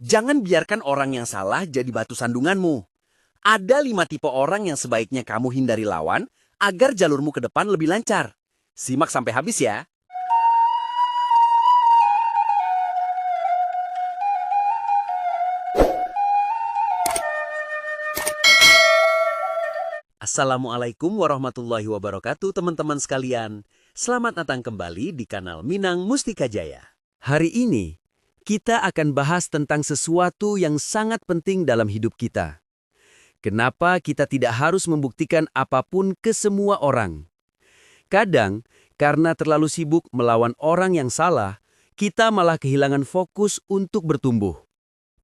Jangan biarkan orang yang salah jadi batu sandunganmu. Ada 5 tipe orang yang sebaiknya kamu hindari lawan agar jalurmu ke depan lebih lancar. Simak sampai habis ya. Assalamualaikum warahmatullahi wabarakatuh teman-teman sekalian. Selamat datang kembali di kanal Minang Mustika Jaya. Hari ini, kita akan bahas tentang sesuatu yang sangat penting dalam hidup kita. Kenapa kita tidak harus membuktikan apapun ke semua orang? Kadang, karena terlalu sibuk melawan orang yang salah, kita malah kehilangan fokus untuk bertumbuh.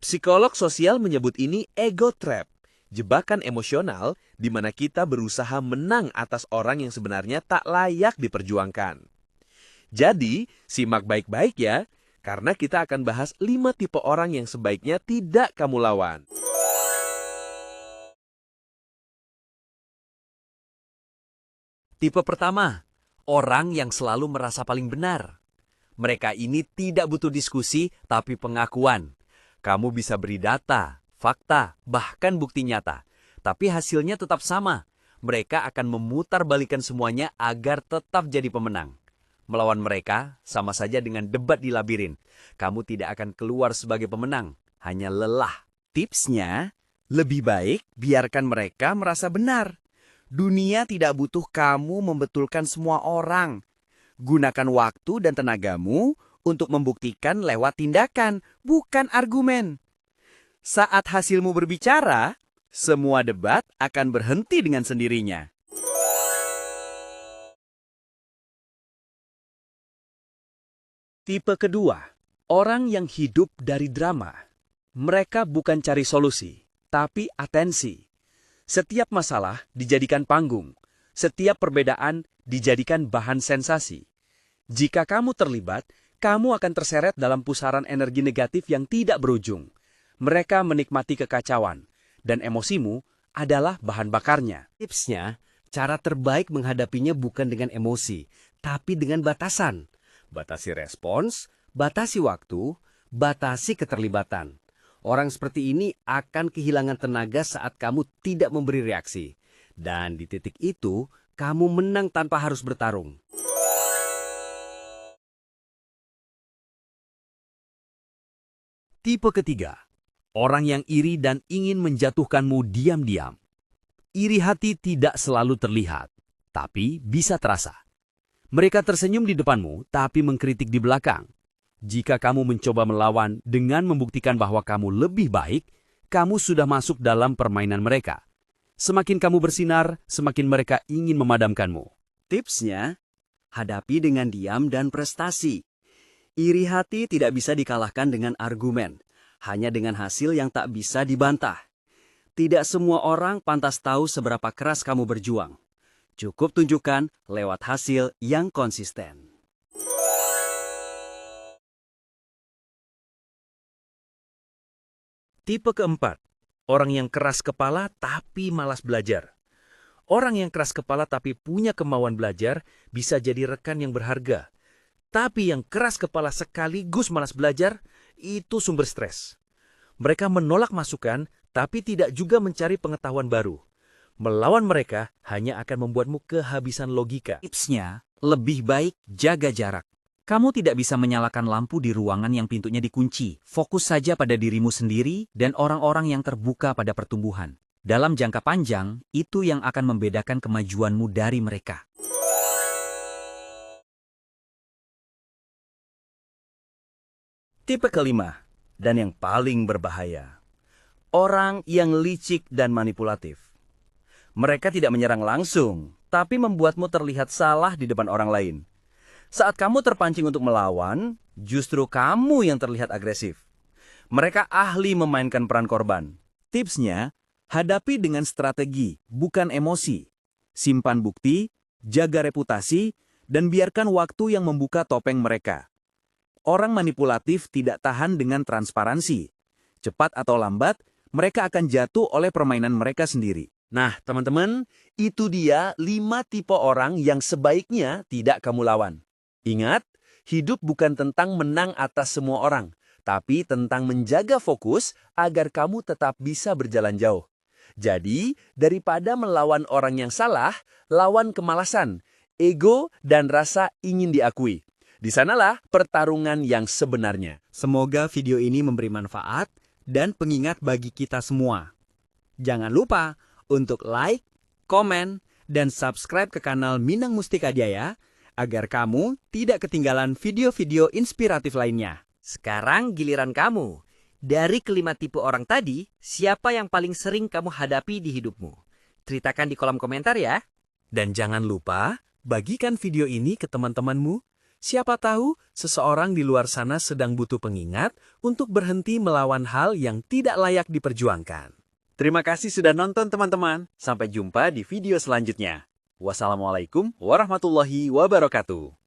Psikolog sosial menyebut ini ego trap, jebakan emosional di mana kita berusaha menang atas orang yang sebenarnya tak layak diperjuangkan. Jadi, simak baik-baik ya, karena kita akan bahas 5 tipe orang yang sebaiknya tidak kamu lawan. Tipe pertama, orang yang selalu merasa paling benar. Mereka ini tidak butuh diskusi, tapi pengakuan. Kamu bisa beri data, fakta, bahkan bukti nyata. Tapi hasilnya tetap sama. Mereka akan memutarbalikkan semuanya agar tetap jadi pemenang. Melawan mereka sama saja dengan debat di labirin. Kamu tidak akan keluar sebagai pemenang, hanya lelah. Tipsnya, lebih baik biarkan mereka merasa benar. Dunia tidak butuh kamu membetulkan semua orang. Gunakan waktu dan tenagamu untuk membuktikan lewat tindakan, bukan argumen. Saat hasilmu berbicara, semua debat akan berhenti dengan sendirinya. Tipe kedua, orang yang hidup dari drama. Mereka bukan cari solusi, tapi atensi. Setiap masalah dijadikan panggung, setiap perbedaan dijadikan bahan sensasi. Jika kamu terlibat, kamu akan terseret dalam pusaran energi negatif yang tidak berujung. Mereka menikmati kekacauan, dan emosimu adalah bahan bakarnya. Tipsnya, cara terbaik menghadapinya bukan dengan emosi, tapi dengan batasan. Batasi respons, batasi waktu, batasi keterlibatan. Orang seperti ini akan kehilangan tenaga saat kamu tidak memberi reaksi. Dan di titik itu, kamu menang tanpa harus bertarung. Tipe ketiga, orang yang iri dan ingin menjatuhkanmu diam-diam. Iri hati tidak selalu terlihat, tapi bisa terasa. Mereka tersenyum di depanmu, tapi mengkritik di belakang. Jika kamu mencoba melawan dengan membuktikan bahwa kamu lebih baik, kamu sudah masuk dalam permainan mereka. Semakin kamu bersinar, semakin mereka ingin memadamkanmu. Tipsnya, hadapi dengan diam dan prestasi. Iri hati tidak bisa dikalahkan dengan argumen, hanya dengan hasil yang tak bisa dibantah. Tidak semua orang pantas tahu seberapa keras kamu berjuang. Cukup tunjukkan lewat hasil yang konsisten. Tipe keempat, orang yang keras kepala tapi malas belajar. Orang yang keras kepala tapi punya kemauan belajar bisa jadi rekan yang berharga. Tapi yang keras kepala sekaligus malas belajar, itu sumber stres. Mereka menolak masukan tapi tidak juga mencari pengetahuan baru. Melawan mereka hanya akan membuatmu kehabisan logika. Tipsnya, lebih baik jaga jarak. Kamu tidak bisa menyalakan lampu di ruangan yang pintunya dikunci. Fokus saja pada dirimu sendiri dan orang-orang yang terbuka pada pertumbuhan. Dalam jangka panjang, itu yang akan membedakan kemajuanmu dari mereka. Tipe kelima, dan yang paling berbahaya. Orang yang licik dan manipulatif. Mereka tidak menyerang langsung, tapi membuatmu terlihat salah di depan orang lain. Saat kamu terpancing untuk melawan, justru kamu yang terlihat agresif. Mereka ahli memainkan peran korban. Tipsnya, hadapi dengan strategi, bukan emosi. Simpan bukti, jaga reputasi, dan biarkan waktu yang membuka topeng mereka. Orang manipulatif tidak tahan dengan transparansi. Cepat atau lambat, mereka akan jatuh oleh permainan mereka sendiri. Nah, teman-teman, itu dia 5 tipe orang yang sebaiknya tidak kamu lawan. Ingat, hidup bukan tentang menang atas semua orang, tapi tentang menjaga fokus agar kamu tetap bisa berjalan jauh. Jadi, daripada melawan orang yang salah, lawan kemalasan, ego, dan rasa ingin diakui. Di sanalah pertarungan yang sebenarnya. Semoga video ini memberi manfaat dan pengingat bagi kita semua. Jangan lupa untuk like, komen, dan subscribe ke kanal Minang Mustika Jaya agar kamu tidak ketinggalan video-video inspiratif lainnya. Sekarang giliran kamu. Dari kelima tipe orang tadi, siapa yang paling sering kamu hadapi di hidupmu? Ceritakan di kolom komentar ya. Dan jangan lupa, bagikan video ini ke teman-temanmu. Siapa tahu seseorang di luar sana sedang butuh pengingat untuk berhenti melawan hal yang tidak layak diperjuangkan. Terima kasih sudah nonton teman-teman. Sampai jumpa di video selanjutnya. Wassalamualaikum warahmatullahi wabarakatuh.